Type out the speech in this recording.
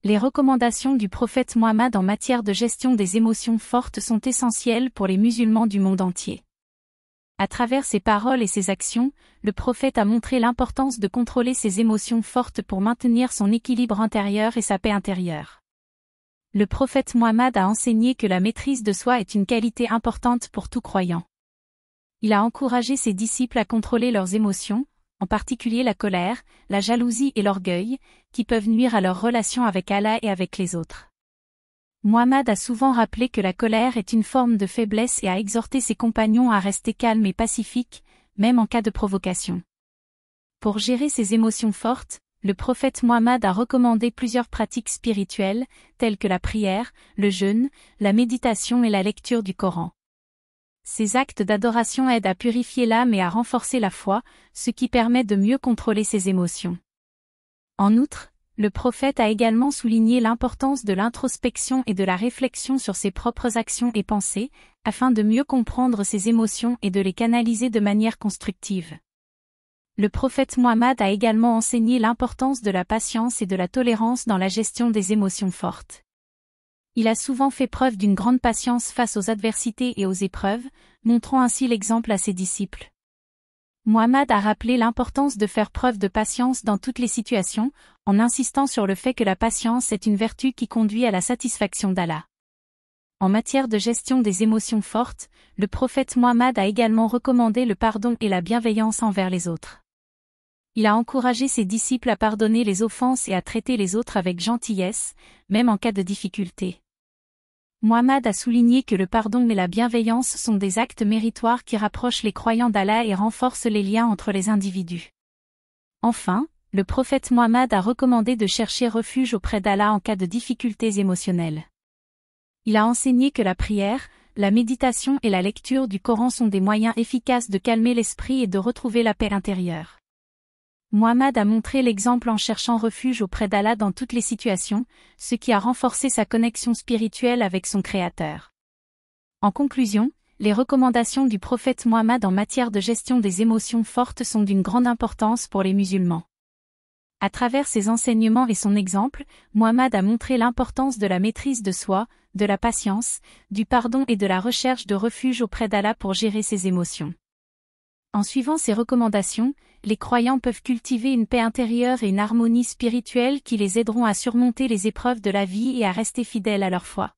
Les recommandations du prophète Mohammed en matière de gestion des émotions fortes sont essentielles pour les musulmans du monde entier. À travers ses paroles et ses actions, le prophète a montré l'importance de contrôler ses émotions fortes pour maintenir son équilibre intérieur et sa paix intérieure. Le prophète Mohammed a enseigné que la maîtrise de soi est une qualité importante pour tout croyant. Il a encouragé ses disciples à contrôler leurs émotions, en particulier la colère, la jalousie et l'orgueil, qui peuvent nuire à leur relation avec Allah et avec les autres. Mohammed a souvent rappelé que la colère est une forme de faiblesse et a exhorté ses compagnons à rester calmes et pacifiques, même en cas de provocation. Pour gérer ces émotions fortes, le prophète Mohammed a recommandé plusieurs pratiques spirituelles, telles que la prière, le jeûne, la méditation et la lecture du Coran. Ces actes d'adoration aident à purifier l'âme et à renforcer la foi, ce qui permet de mieux contrôler ses émotions. En outre, le prophète a également souligné l'importance de l'introspection et de la réflexion sur ses propres actions et pensées, afin de mieux comprendre ses émotions et de les canaliser de manière constructive. Le prophète Mohammed a également enseigné l'importance de la patience et de la tolérance dans la gestion des émotions fortes. Il a souvent fait preuve d'une grande patience face aux adversités et aux épreuves, montrant ainsi l'exemple à ses disciples. Mohammed a rappelé l'importance de faire preuve de patience dans toutes les situations, en insistant sur le fait que la patience est une vertu qui conduit à la satisfaction d'Allah. En matière de gestion des émotions fortes, le prophète Mohammed a également recommandé le pardon et la bienveillance envers les autres. Il a encouragé ses disciples à pardonner les offenses et à traiter les autres avec gentillesse, même en cas de difficulté. Mohammed a souligné que le pardon et la bienveillance sont des actes méritoires qui rapprochent les croyants d'Allah et renforcent les liens entre les individus. Enfin, le prophète Mohammed a recommandé de chercher refuge auprès d'Allah en cas de difficultés émotionnelles. Il a enseigné que la prière, la méditation et la lecture du Coran sont des moyens efficaces de calmer l'esprit et de retrouver la paix intérieure. Mohammed a montré l'exemple en cherchant refuge auprès d'Allah dans toutes les situations, ce qui a renforcé sa connexion spirituelle avec son Créateur. En conclusion, les recommandations du prophète Mohammed en matière de gestion des émotions fortes sont d'une grande importance pour les musulmans. À travers ses enseignements et son exemple, Mohammed a montré l'importance de la maîtrise de soi, de la patience, du pardon et de la recherche de refuge auprès d'Allah pour gérer ses émotions. En suivant ces recommandations, les croyants peuvent cultiver une paix intérieure et une harmonie spirituelle qui les aideront à surmonter les épreuves de la vie et à rester fidèles à leur foi.